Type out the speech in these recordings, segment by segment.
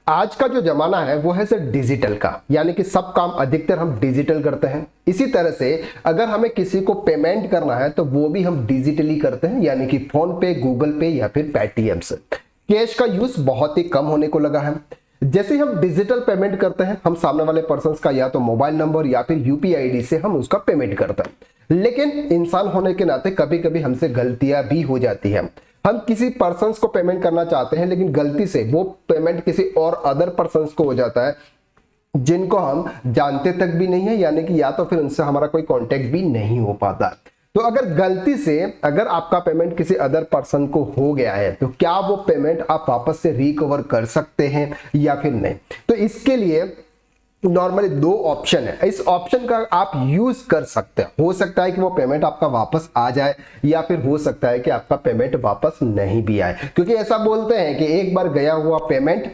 आज का जो जमाना है वो है सर डिजिटल का, यानी कि सब काम अधिकतर हम डिजिटल करते हैं। इसी तरह से अगर हमें किसी को पेमेंट करना है तो वो भी हम डिजिटली करते हैं, यानी कि फोन पे, गूगल पे या फिर पेटीएम से। कैश का यूज बहुत ही कम होने को लगा है। जैसे ही हम डिजिटल पेमेंट करते हैं, हम सामने वाले पर्सन का या तो मोबाइल नंबर या फिर यूपीआई आईडी से हम उसका पेमेंट करते हैं। लेकिन इंसान होने के नाते कभी कभी हमसे गलतियां भी हो जाती है। हम किसी पर्सन को पेमेंट करना चाहते हैं लेकिन गलती से वो पेमेंट किसी और अदर पर्सन को हो जाता है जिनको हम जानते तक भी नहीं है, यानी कि या तो फिर उनसे हमारा कोई कांटेक्ट भी नहीं हो पाता। तो अगर गलती से अगर आपका पेमेंट किसी अदर पर्सन को हो गया है तो क्या वो पेमेंट आप वापस से रिकवर कर सकते हैं या फिर नहीं? तो इसके लिए नॉर्मली दो ऑप्शन है। इस ऑप्शन का आप यूज कर सकते हैं। हो सकता है कि वो पेमेंट आपका वापस आ जाए या फिर हो सकता है कि आपका पेमेंट वापस नहीं भी आए, क्योंकि ऐसा बोलते हैं कि एक बार गया हुआ पेमेंट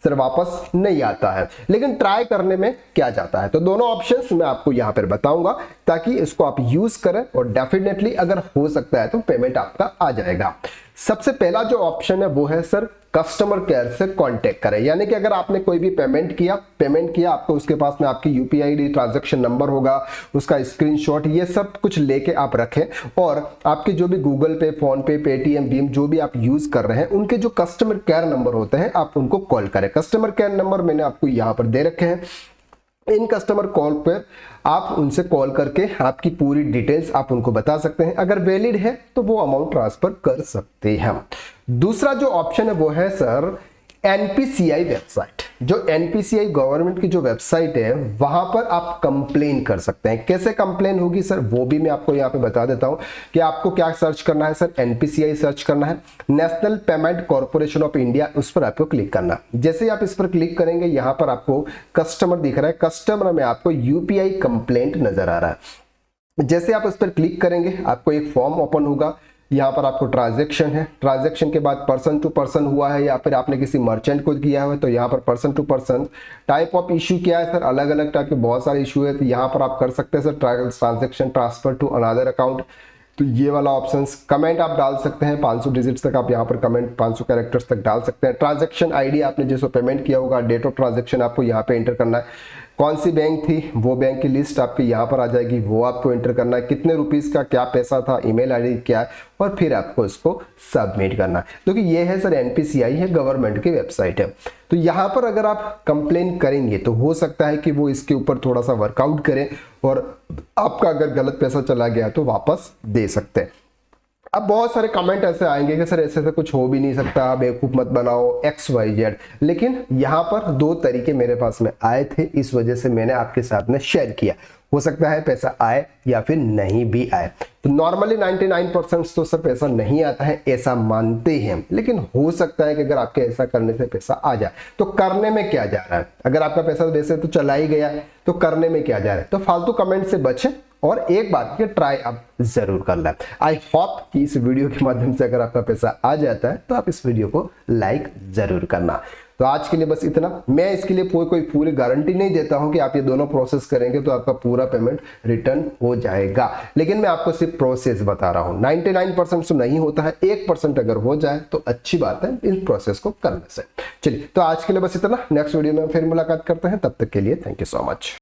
सर वापस नहीं आता है, लेकिन ट्राई करने में क्या जाता है। तो दोनों ऑप्शंस मैं आपको यहां पर बताऊंगा ताकि इसको आप यूज करें और डेफिनेटली अगर हो सकता है तो पेमेंट आपका आ जाएगा। सबसे पहला जो ऑप्शन है वो है सर कस्टमर केयर से कांटेक्ट करें, यानी कि अगर आपने कोई भी पेमेंट किया आपको उसके पास में आपकी यूपीआई आईडी, ट्रांजैक्शन नंबर होगा, उसका स्क्रीनशॉट, ये सब कुछ लेके आप रखें और आपके जो भी गूगल पे, फोन पे, पेटीएम, भीम जो भी आप यूज कर रहे हैं उनके जो कस्टमर केयर नंबर होते हैं आप उनको कॉल करें। कस्टमर केयर नंबर मैंने आपको यहां पर दे रखे हैं। इन कस्टमर कॉल पर आप उनसे कॉल करके आपकी पूरी डिटेल्स आप उनको बता सकते हैं। अगर वैलिड है तो वो अमाउंट ट्रांसफर कर सकते हैं। दूसरा जो ऑप्शन है वो है सर एनपीसीआई वेबसाइट। जो एनपीसीआई गवर्नमेंट की जो वेबसाइट है वहां पर आप कंप्लेन कर सकते हैं। कैसे कंप्लेन होगी सर वो भी मैं आपको यहाँ पे बता देता हूं कि आपको क्या सर्च करना है। सर एनपीसीआई सर्च करना है, national payment corporation of India, उस पर आपको क्लिक करना। जैसे ही आप इस पर क्लिक करेंगे यहाँ पर आपको कस्टमर दिख रहा है। कस्टमर में आपको यूपीआई कंप्लेंट नजर आ रहा है। जैसे आप इस पर क्लिक करेंगे आपको एक फॉर्म ओपन होगा। यहाँ पर आपको ट्रांजैक्शन है, ट्रांजैक्शन के बाद पर्सन टू पर्सन हुआ है या फिर आपने किसी मर्चेंट को किया है तो यहाँ पर person to person. Type of issue क्या है सर, अलग अलग टाइप के बहुत सारे इशू है, तो यहाँ पर आप कर सकते हैं sir transaction transfer to another account, तो ये वाला ऑप्शंस। कमेंट आप डाल सकते हैं 500 डिजिट्स तक आप यहाँ पर कमेंट 500 कैरेक्टर्स तक डाल सकते हैं। ट्रांजैक्शन आईडी आपने जिसको पेमेंट किया होगा, डेट ऑफ ट्रांजैक्शन आपको यहाँ पे एंटर करना है। कौन सी बैंक थी वो बैंक की लिस्ट आपकी यहाँ पर आ जाएगी, वो आपको एंटर करना है। कितने रुपीस का क्या पैसा था, ईमेल आईडी क्या है, और फिर आपको इसको सबमिट करना है। क्योंकि ये है सर एनपीसीआई है, गवर्नमेंट की वेबसाइट है। तो यहाँ पर अगर आप कंप्लेन करेंगे तो हो सकता है कि वो इसके ऊपर थोड़ा सा वर्कआउट करें और आपका अगर गलत पैसा चला गया तो वापस दे सकते हैं। अब बहुत सारे कमेंट ऐसे आएंगे कि सर ऐसे ऐसे कुछ हो भी नहीं सकता, बेवकूफ मत बनाओ, XYZ। लेकिन यहाँ पर दो तरीके मेरे पास में आए थे, इस वजह से मैंने आपके साथ में शेयर किया। हो सकता है पैसा आए या फिर नहीं भी आए। तो नॉर्मली 99% तो सर पैसा नहीं आता है ऐसा मानते हैं, लेकिन हो सकता है कि अगर आपके ऐसा करने से पैसा आ जाए तो करने में क्या जा रहा है। अगर आपका पैसा वैसे तो चला ही गया तो करने में क्या जा रहा है। तो फालतू कमेंट से बचें और एक बात की ट्राई आप जरूर कर लें। आई होप कि इस वीडियो के माध्यम से अगर आपका पैसा आ जाता है तो आप इस वीडियो को लाइक जरूर करना। तो आज के लिए बस इतना। मैं इसके लिए कोई पूरी गारंटी नहीं देता हूं कि आप ये दोनों प्रोसेस करेंगे तो आपका पूरा पेमेंट रिटर्न हो जाएगा, लेकिन मैं आपको सिर्फ प्रोसेस बता रहा हूं। 99% तो नहीं होता है, 1% अगर हो जाए तो अच्छी बात है इन प्रोसेस को करने से। चलिए, तो आज के लिए बस इतना। नेक्स्ट वीडियो में फिर मुलाकात करते हैं, तब तक के लिए थैंक यू सो मच।